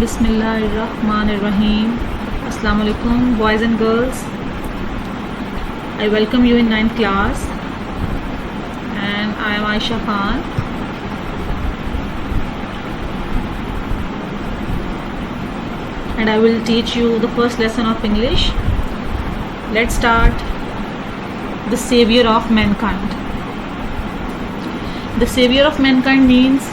Bismillahirrahmanirrahim. Assalamu alaikum, boys and girls. I welcome you in 9th class, and I am Aisha Khan. And I will teach you the first lesson of English. Let's start. The Savior of Mankind. The Savior of Mankind means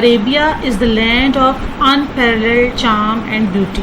Arabia is the land of unparalleled charm and beauty.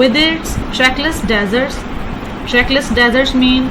With its trackless deserts mean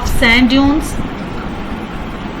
of sand dunes,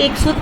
100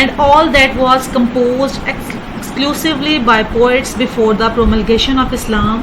And all that was composed exclusively by poets before the promulgation of Islam.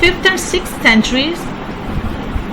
5th and 6th centuries,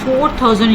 4000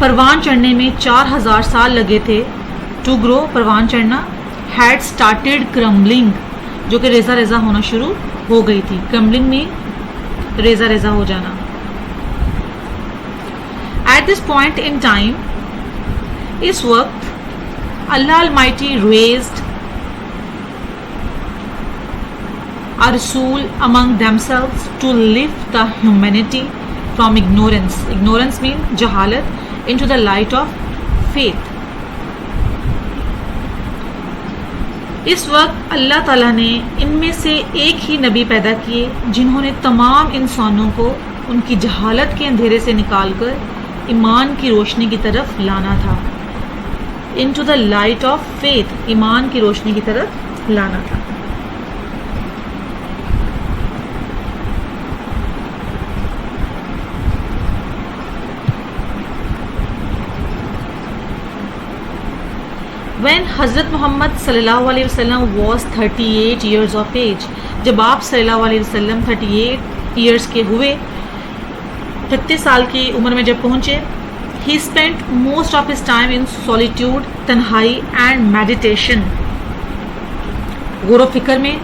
پروان چڑھنے میں 4000 سال لگے تھے. To grow پروان چڑھنا. Had started crumbling جو کہ ریزہ ریزہ ہونا شروع ہو گئی تھی. کرمبلنگ میں ریزہ ریزہ ہو جانا. At this point in time اس وقت اللہ المائٹی ریزڈ a رسول among themselves to lift the humanity from ignorance. Ignorance means جہالت into the light of faith. اس وقت اللہ تعالیٰ نے ان میں سے ایک ہی نبی پیدا کیے جنہوں نے تمام انسانوں کو ان کی جہالت کے اندھیرے سے نکال کر ایمان کی روشنی کی طرف لانا تھا. into the light of faith, ایمان کی روشنی کی طرف لانا تھا. When حضرت محمد صلی اللہ علیہ وسلم was 38 years of age, جب آپ صلی اللہ علیہ وسلم 38 years کے ہوئے, 38 سال کی عمر میں جب پہنچے, he spent most of his time in solitude, تنہائی and meditation, غور و فکر میں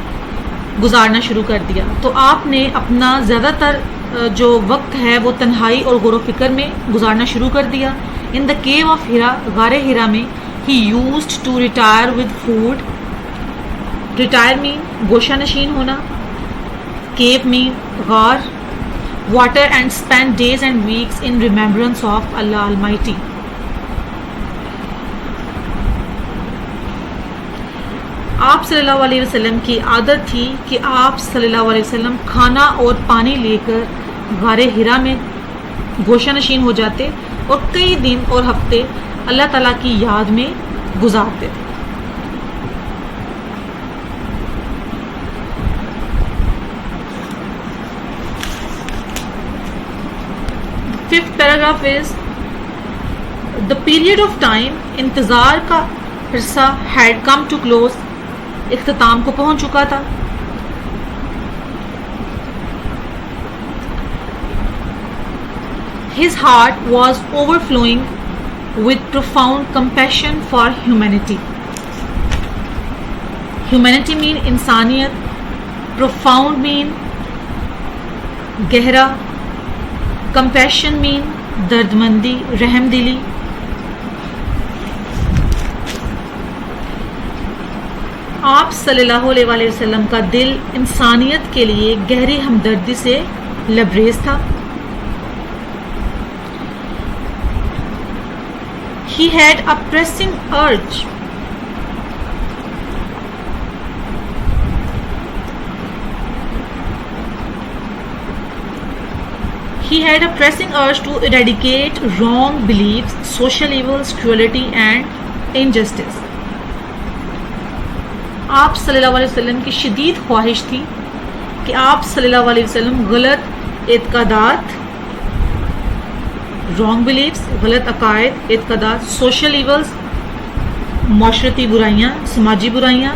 گزارنا شروع کر دیا. تو آپ نے اپنا زیادہ تر جو وقت ہے وہ تنہائی اور غور و فکر میں گزارنا شروع کر دیا. in the cave of Hira, غار ہیرا میں, he used to retire with food. retire mean گوشہ نشین ہونا, cave mean غار, water, and spend days and weeks in remembrance of Allah Almighty. آپ صلی اللہ علیہ وسلم کی عادت تھی کہ آپ صلی اللہ علیہ وسلم کھانا اور پانی لے کر غار ہیرا میں گوشہ نشین ہو جاتے اور کئی دن اور ہفتے اللہ تعالیٰ کی یاد میں گزارتے. Fifth paragraph is the period of time, انتظار کا عرصہ had come to close, اختتام کو پہنچ چکا تھا. His heart was overflowing with profound compassion for humanity. Humanity mean انسانیت, profound mean گہرا, compassion mean دردمندی, رحم دلی. آپ صلی اللہ علیہ وآلہ وسلم کا دل انسانیت کے لیے گہری ہمدردی سے لبریز تھا. He had a pressing urge to eradicate wrong beliefs, social evils, cruelty and injustice. آپ صلی اللہ علیہ وسلم کی شدید خواہش تھی کہ آپ صلی اللہ علیہ وسلم غلط اعتقادات, رانگ بلیفس, غلط عقائد, اعتقادات, سوشل ایولز, معاشرتی برائیاں, سماجی برائیاں,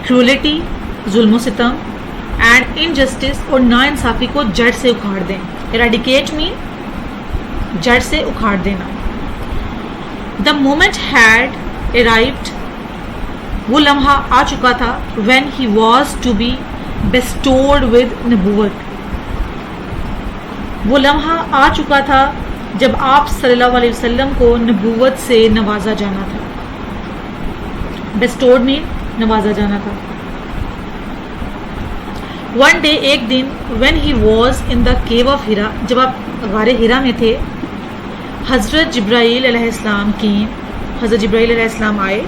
کرولیٹی, ظلم و ستم, اینڈ انجسٹس, اور ناانصافی کو جڑ سے اکھاڑ دیں. ایریڈیکیٹ مین جڑ سے اکھاڑ دینا. دا مومنٹ ہیڈ ارائیوڈ, وہ لمحہ آ چکا تھا, when he was to be bestowed with نبوت, وہ لمحہ آ چکا تھا جب آپ صلی اللہ علیہ وسلم کو نبوت سے نوازا جانا تھا. بیسٹورڈ میں نوازا جانا تھا. ون ڈے, ایک دن, when he was in the cave of Hira, جب آپ غار ہیرا میں تھے, حضرت جبرائیل علیہ السلام کی, حضرت جبرائیل علیہ السلام آئے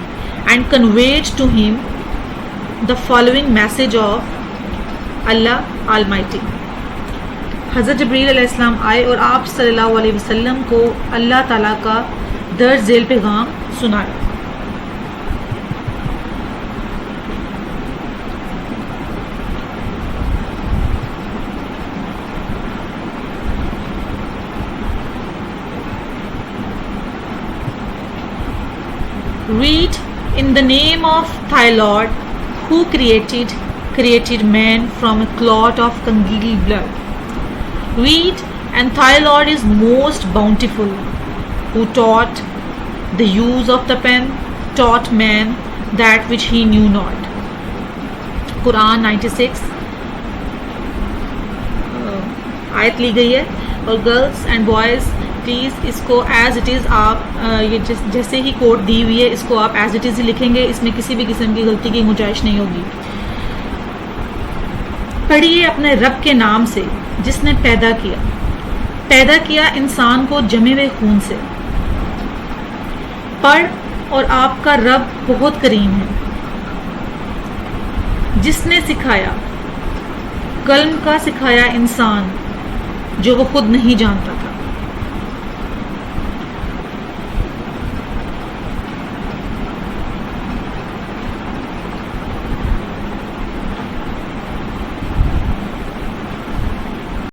and conveyed to him the following message of Allah Almighty. حضرت جبرائیل علیہ السلام آئے اور آپ صلی اللہ علیہ وسلم کو اللہ تعالیٰ کا درج ذیل پیغام سنایا. Read in the name of thy Lord who created man from a clot of congealed blood. Read And thy Lord is most bountiful, who taught the use of the pen, taught man that which he knew not. قرآن 96 آیت لی گئی ہے. اور girls and boys please اس کو as it is آپ یہ جیسے ہی کوٹ دی ہوئی ہے اس کو آپ ایز اٹ از ہی لکھیں گے, اس میں کسی بھی قسم کی غلطی کی گنجائش نہیں ہوگی. پڑھیے اپنے رب کے نام سے جس نے پیدا کیا انسان کو جمے ہوئے خون سے. پڑھ اور آپ کا رب بہت کریم ہے. جس نے سکھایا قلم کا سکھایا انسان جو وہ خود نہیں جانتا تھا.